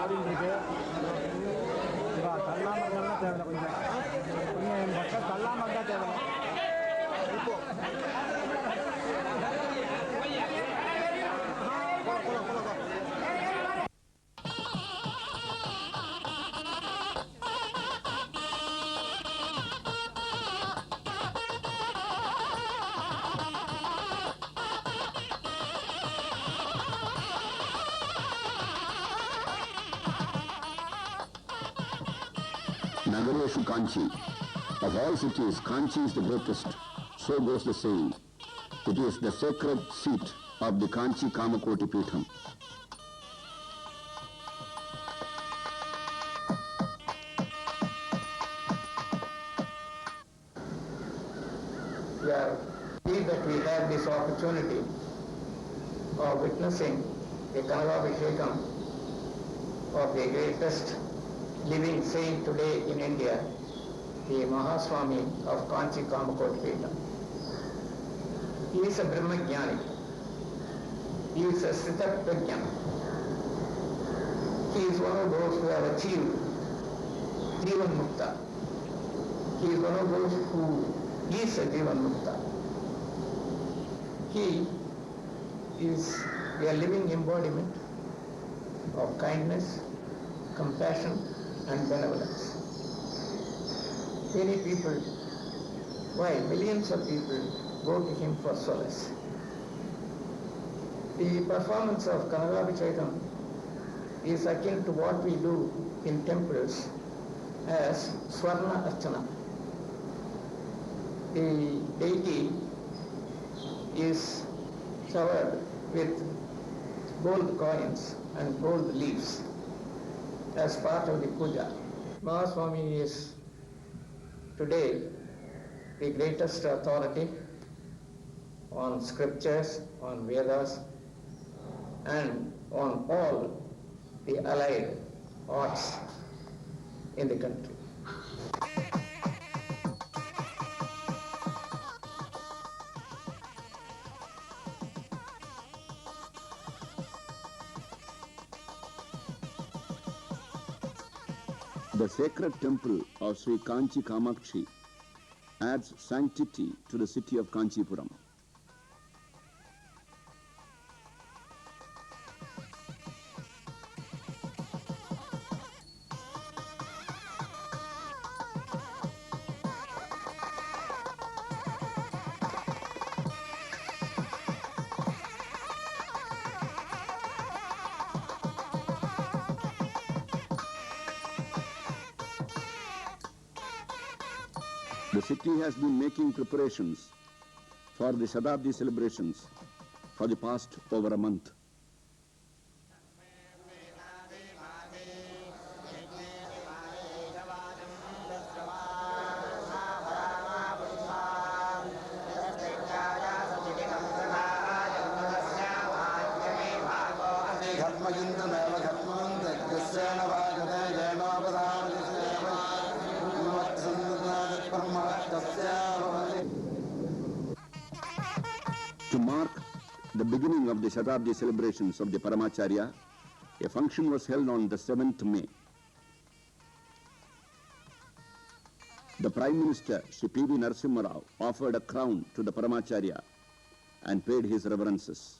ஓடிட்டு இருக்கு. தள்ளாமல் தான் தேவை, கொஞ்சம் கொஞ்சம் பக்கம் தள்ளாமல் தான் தேவை. இப்போ Nagareshu Kanchi. Of all cities, Kanchi is the greatest. So goes the saying. It is the sacred seat of the Kanchi Kamakoti Peetham. We are pleased that we have this opportunity of witnessing the Kanagabhishekam of the greatest living saint today in India, the Mahaswami of Kanchi Kamakoti Peetham. He is a Brahmajnani. He is a Sthitaprajna. He is one of those who have achieved Jivan Mukta. He is one of those who is a Jivan Mukta. He is a living embodiment of kindness, compassion and benevolence. Many people, why millions of people go to him for solace. The performance of Kanagabhishekam is akin to what we do in temples as Swarna Archana. The deity is covered with gold coins and gold leaves as part of the puja. Mahaswami is today the greatest authority on scriptures, on Vedas, and on all the allied arts in the country. The sacred temple of Sri Kanchi Kamakshi adds sanctity to the city of Kanchipuram. The city has been making preparations for the Shatabdi celebrations for the past over a month. To mark the beginning of the Shatabdi celebrations of the Paramacharya, a function was held on the 7th May. The Prime Minister, Sri P.V. Narasimha Rao, offered a crown to the Paramacharya and paid his reverences.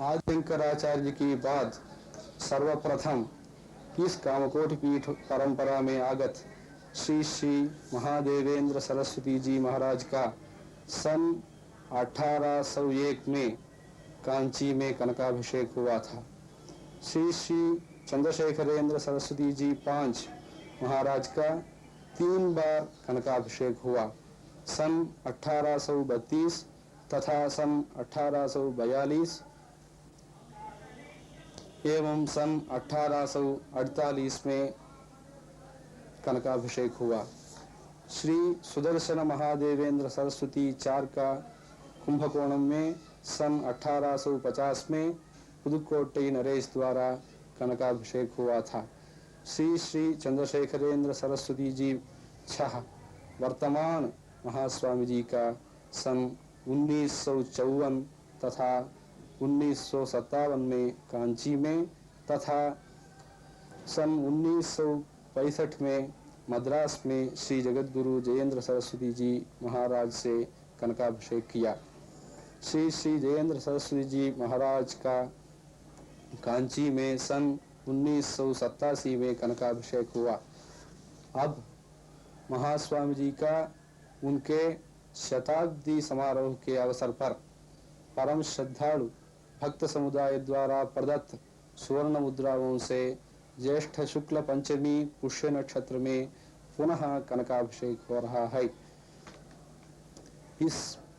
Adi Shankaracharya की बात सर्वप्रथम इस कामकोटि पीठ परंपरा में आगत श्री श्री महादेवेंद्र सरस्वती जी महाराज का सन 1801 में कांची में कनकाभिषेक हुआ था। श्री श्री चंद्रशेखरेंद्र सरस्वती जी 5 महाराज का 3 बार कनकाभिषेक हुआ, सन 1832 तथा सन 1842 एवं सन 1848 में कनकाभिषेक हुआ। श्री सुदर्शन महादेवेंद्र सरस्वती 4 का कुंभकोणम में सन 1850 में पुदुकोट्टई नरेश द्वारा कनकाभिषेक हुआ था। श्री श्री चंद्रशेखरेंद्र सरस्वती जी 6 वर्तमान महास्वामी जी का सन 1954 तथा 1957 में कांची में तथा सन 1965 में मद्रास में श्री जगतगुरु जयेंद्र सरस्वती जी महाराज से कनकाभिषेक किया। श्री श्री जयेंद्र सरस्वती जी महाराज का कांची में सन 1987 में कनकाभिषेक हुआ। अब महास्वामी जी का उनके शताब्दी समारोह के अवसर पर परम श्रद्धालु भक्त समुदाय द्वारा प्रदत्त सुवर्ण मुद्राओं से ज्येष्ठ शुक्ल पंचमी पुष्य नक्षत्र में पुनः कनकाभिषेक हो रहा है। इस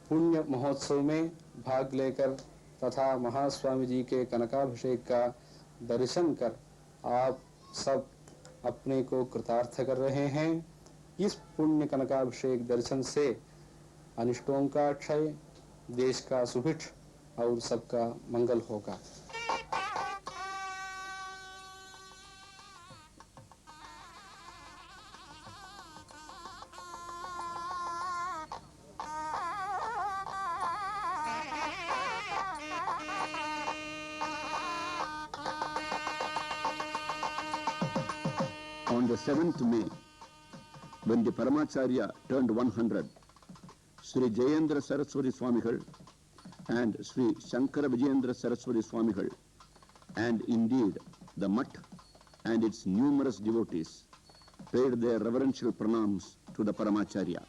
पुण्य महोत्सव में भाग लेकर तथा महास्वामी जी के कनकाभिषेक का दर्शन कर आप सब अपने को कृतार्थ कर रहे हैं। इस पुण्य कनकाभिषेक दर्शन से अनिष्टों का क्षय, देश का सुभिक्ष और सबका मंगल होगा। On the 7th May, when the Paramacharya turned 100, Sri Jayendra Saraswati Swamigal and Sri Shankara Vijayendra Saraswati Swamigal, and indeed the Mutt and its numerous devotees paid their reverential pranams to the Paramacharya.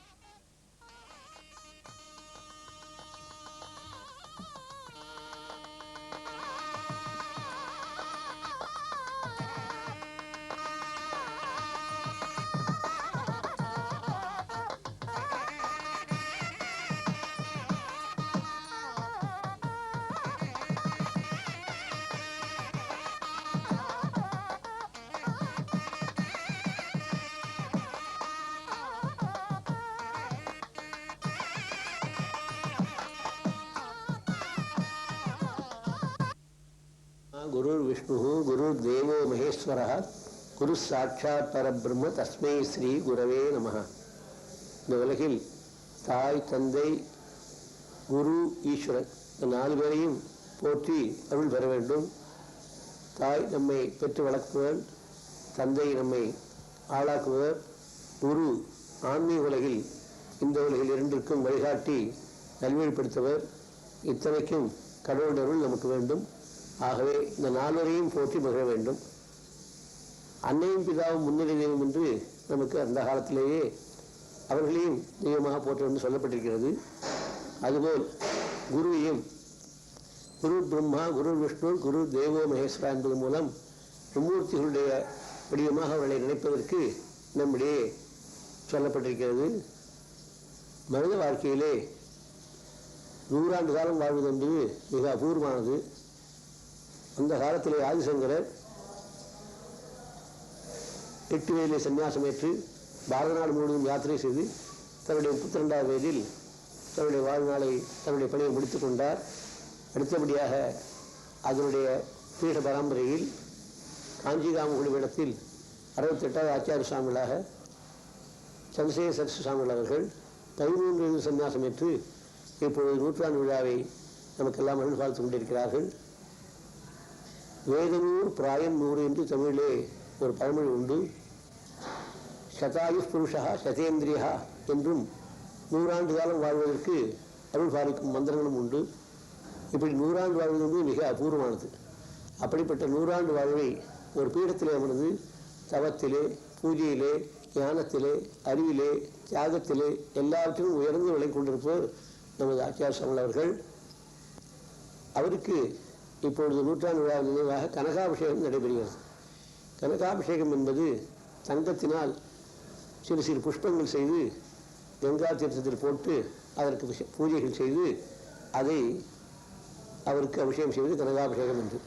गुरुर्विष्णु गुरुर्देवो महेश्वरः गुरु साक्षात् परब्रह्म तस्मै श्री गुरवे நமः. இந்த உலகில் தாய், தந்தை, குரு, ஈஸ்வரன் இந்த 4 பேரையும் போற்றி அருள் பெற வேண்டும். தாய் நம்மை பெற்று வளர்க்குவர், தந்தை நம்மை ஆளாக்குவர், குரு ஆன்மீக உலகில் இந்த உலகில் இரண்டிற்கும் வழிகாட்டி நல்வழிப்படுத்துவர். இத்தனைக்கும் கடவுள் அருள் நமக்கு வேண்டும். ஆகவே இந்த 4 பேரையும் போற்றி மகிழ வேண்டும். அன்னையும் பிதாவும் முன்னிலை தெய்வம் என்று நமக்கு அந்த காலத்திலேயே அவர்களையும் தெய்வமாக போற்ற என்று சொல்லப்பட்டிருக்கிறது. அதுபோல் குருவையும் குரு பிரம்மா, குரு விஷ்ணு, குரு தேவோ மகேஸ்வரா என்பது மூலம் மும்மூர்த்திகளுடைய வடிவமாக அவர்களை நினைப்பதற்கு நம்மிடையே சொல்லப்பட்டிருக்கிறது. மனித வாழ்க்கையிலே 100 ஆண்டு காலம் வாழ்வது என்பது மிக அபூர்வமானது. அந்த காலத்திலே ஆதிசங்கரர் 8 வயதிலே சன்னியாசம் ஏற்று பாரத நாடு முழுவதும் யாத்திரை செய்து தன்னுடைய 32வது வயதில் தன்னுடைய வாழ்நாளை தன்னுடைய பணியை முடித்துக் கொண்டார். அடுத்தபடியாக அதனுடைய பீட பரம்பரையில் காஞ்சிகாமகுடி பீடத்தில் 68வது ஆச்சாரிய சுவாமிகளாக சந்திரசேகர சரஸ்வதி சுவாமிகள் அவர்கள் 13 வயது சன்னியாசம் ஏற்று இப்பொழுது 100ஆண்டு விழாவை நமக்கெல்லாம் அருள் பார்த்து கொண்டிருக்கிறார்கள். வேதநூறு பிராயம் 100 என்று தமிழிலே ஒரு பழமொழி உண்டு. சதாயுஷ் புருஷா சதேந்திரியா என்றும் 100 ஆண்டு காலம் வாழ்வதற்கு அருள் பாலிக்கும் மந்திரங்களும் உண்டு. இப்படி 100 ஆண்டு வாழ்வது வந்து மிக அபூர்வமானது. அப்படிப்பட்ட 100 ஆண்டு வாழ்வை ஒரு பீடத்திலே அமர்ந்து தவத்திலே, பூஜையிலே, ஞானத்திலே, அறிவிலே, தியாகத்திலே எல்லாவற்றிலும் உயர்ந்து விளை கொண்டிருப்பவர் நமது ஆச்சாரிய சுவாமிகள் அவர்கள். அவருக்கு இப்பொழுது நூற்றாண்டு விழா நினைவாக கனகாபிஷேகம் நடைபெறுகிறது. கனகாபிஷேகம் என்பது தங்கத்தினால் சிறு சிறு புஷ்பங்கள் செய்து கங்கா தீர்த்தத்தில் போட்டு அதற்கு பூஜைகள் செய்து அதை அவருக்கு அபிஷேகம் செய்வது கனகாபிஷேகம் என்று.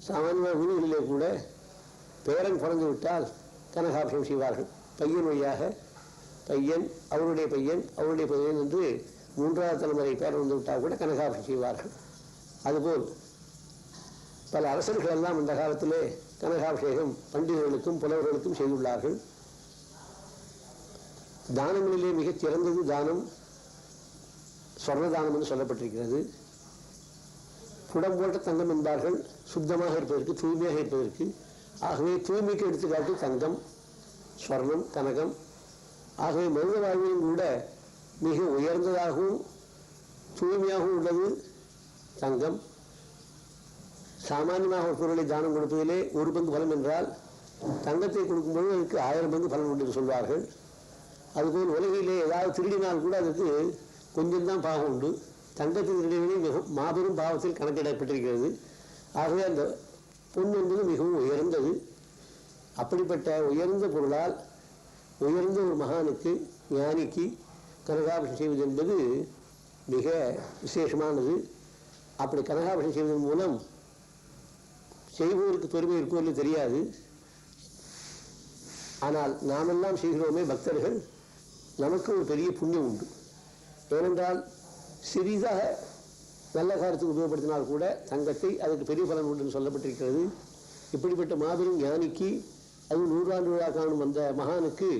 சாமானியமான வீடுகளிலே கூட பேரன் பிறந்து விட்டால் கனகாபிஷேகம் செய்வார்கள். பையன் வழியாக பையன் அவருடைய பையன் என்று மூன்றாவது தலைமுறை பேரன் வந்து விட்டால் கூட கனகாபிஷேகம் செய்வார்கள். அதுபோல் பல அரசர்கள் எல்லாம் இந்த காலத்திலே கனகாபிஷேகம் பண்டிதர்களுக்கும் புலவர்களுக்கும் செய்துள்ளார்கள். தானங்களிலே மிகச் சிறந்தது தானம் சொர்ண தானம் என்று சொல்லப்பட்டிருக்கிறது. புடம் போட்ட தங்கம் என்பார்கள் சுத்தமாக இருப்பதற்கு, தூய்மையாக இருப்பதற்கு. ஆகவே தூய்மைக்கு எடுத்துக்காட்டு தங்கம், ஸ்வர்ணம், கனகம். ஆகவே மனித வாழ்விலும் கூட மிக உயர்ந்ததாகவும் தூய்மையாகவும் உள்ளது தங்கம். சாமானியமாக ஒரு பொருளை தானம் கொடுப்பதிலே 1 பங்கு பலன் என்றால் தங்கத்தை கொடுக்கும்போது அதுக்கு 1000 பங்கு பலன் உண்டு என்று சொல்வார்கள். அதுபோல் உலகிலே ஏதாவது திருடினால் கூட அதுக்கு கொஞ்சம்தான் பாவம் உண்டு. தங்கத்தின் திருடினை மிக மாபெரும் பாவத்தில் கணக்கிடப்பட்டிருக்கிறது. ஆகவே அந்த பொன் என்பது மிகவும் உயர்ந்தது. அப்படிப்பட்ட உயர்ந்த பொருளால் உயர்ந்த ஒரு மகானுக்கு, ஞானிக்கு கனகாபிஷேகம் செய்வது என்பது மிக விசேஷமானது. அப்படி கனகாபிஷேகம் செய்வதன் மூலம் செய்வோருக்கு பெருமை இருக்கோ இல்லை தெரியாது. ஆனால் நாமெல்லாம் செய்கிறோமே பக்தர்கள், நமக்கு ஒரு பெரிய புண்ணியம் உண்டு. ஏனென்றால் சிறிதாக நல்ல காரியத்துக்கு உபயோகப்படுத்தினால் கூட தங்கத்தை அதுக்கு பெரிய பலன் உண்டு என்று சொல்லப்பட்டிருக்கிறது. இப்படிப்பட்ட மாபெரும் ஞானிக்கு, அது 100 ஆண்டு விழா காணும் அந்த மகானுக்கு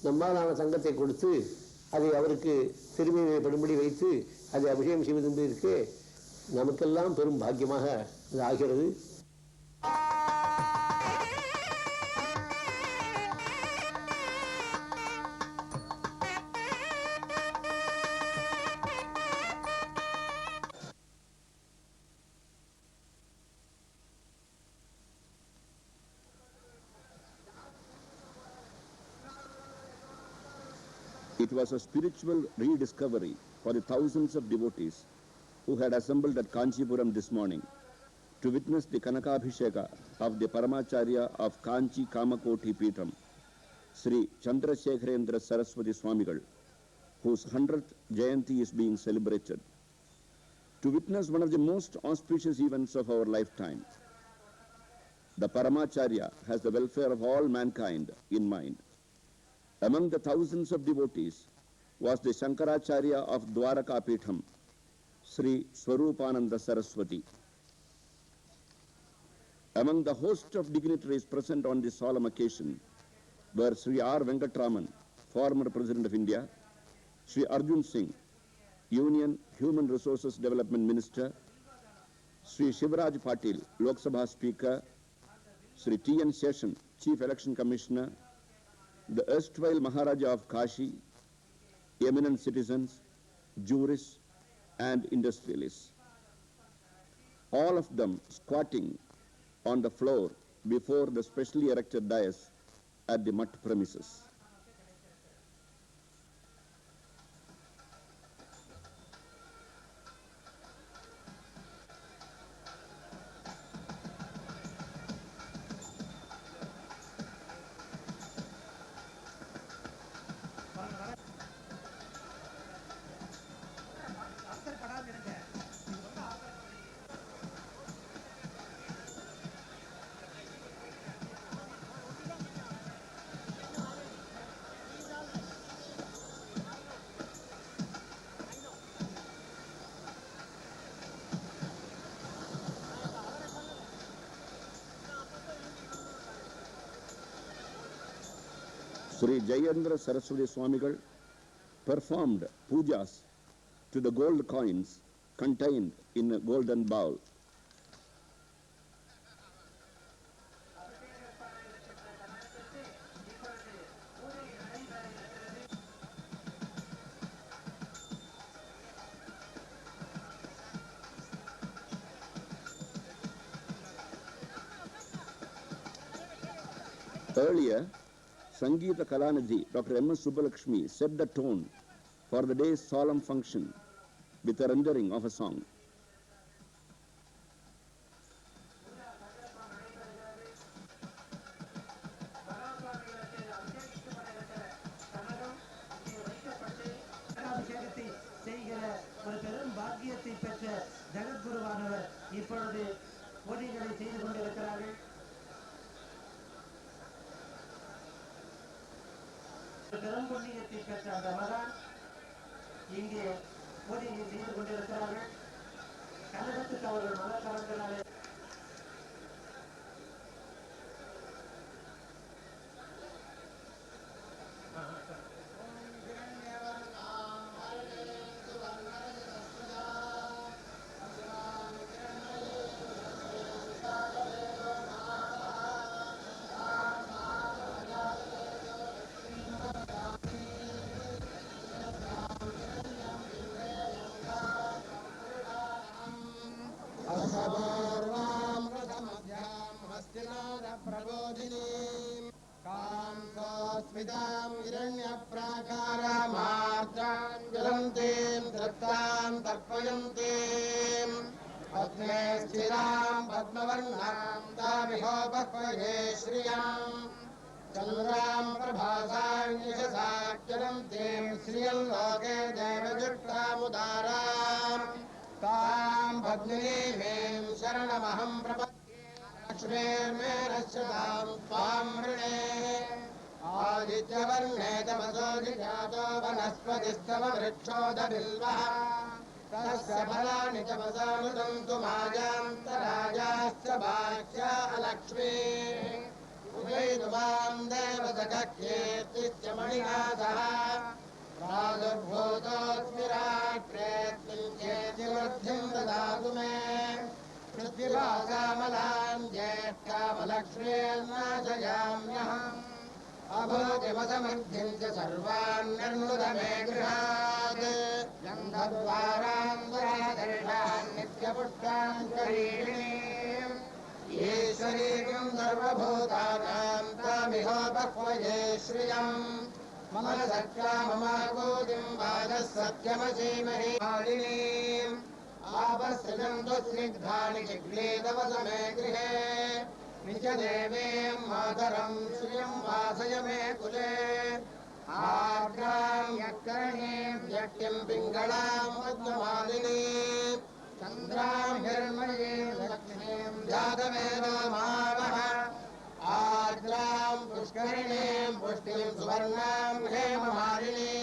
நம்மாலான தங்கத்தை கொடுத்து அதை அவருக்கு பெருமைப்படும்படி வைத்து அதை அபிஷேகம் செய்வது என்பதற்கு நமக்கெல்லாம் பெரும் பாக்கியமாக அது ஆகிறது. It was a spiritual rediscovery for the thousands of devotees who had assembled at Kanchipuram this morning to witness the Kanakabhisheka of the Paramacharya of Kanchi Kamakoti Peetham, Sri Chandrasekharendra Saraswati Swamigal, whose 100th Jayanti is being celebrated. To witness one of the most auspicious events of our lifetime. The Paramacharya has the welfare of all mankind in mind. Among the thousands of devotees was the Shankaracharya of Dwaraka Peetham, Sri Swarupananda Saraswati. Among the host of dignitaries present on this solemn occasion were Sri R. Venkatraman, former President of India, Sri Arjun Singh, Union Human Resources Development Minister, Sri Shivraj Patil, Lok Sabha Speaker, Sri T.N. Seshan, Chief Election Commissioner, the erstwhile Maharaja of Kashi, eminent citizens, jurists, and industrialists. All of them squatting on the floor before the specially erected dais at the Mutt premises. Sri Jayendra Saraswati Swamigal performed pujas to the gold coins contained in a golden bowl. Earlier, Sangeeta Kalanidhi, Dr. M. S. Subbulakshmi, set the tone for the day's solemn function with a rendering of a song. இப்பொழுது பூஜைகளை செய்து கொண்டிருக்கிறார்கள். பெரும்புண்ணியத்தை பெற்ற அந்த மகான் இங்கே பூஜையை செய்து கொண்டிருக்கிறார்கள். கன்னடத்துக்கு அவர்கள் மனக்கரங்களாலே चन्द्रां प्रभासाञ्जसाख्यरन्तीं श्रियं लोके देवजुष्टामुदारां तां पद्मिनीं शरणमहं प्रपद्ये लक्ष्मीर्मे नश्यतां त्वां वृणे आदित्यवर्णे तमसो जिजातो वनस्पतिस्तमवृक्षोदबिल्वः तस्य फलानि तमसानुदन्तु मायान्तराजाश्च बाह्या अलक्ष्मी उभयतुमां देवसखख्येत्तिश्च मणिनाथः प्रादुर्भूतोऽस्मि राष्ट्रेऽस्मिन् चेतिवृद्धिं ददातु मे पृथ्वीभासामलां ज्येष्ठामलक्ष्मीर्नाशयाम्यहम् अभूतिमसमृद्धिं च सर्वान् निर्नुद मे गृहात् गन्धद्वारान्तरादर्शान् नित्यपुष्टान् करीणीम् ईश्वरीं सर्वभूतानां तामिहोपह्वये श्रियम् मम सख्या ममाकूतिं वादः सत्यमसीमहि मालिनीम् आपस्सृजन्तु स्निग्धानि जिग्लीतवस मे गृहे निजदेवीं मातरं श्रियं वासय मे कुले आर्द्रां यत्करणीं यट्टिं पिङ्गळां पद्ममालिनीं चन्द्रां हिरण्मयीं लक्ष्मीं जातवेदो मावः आर्द्रां पुष्करिणीं पुष्टिं सुवर्णां हेममालिनीं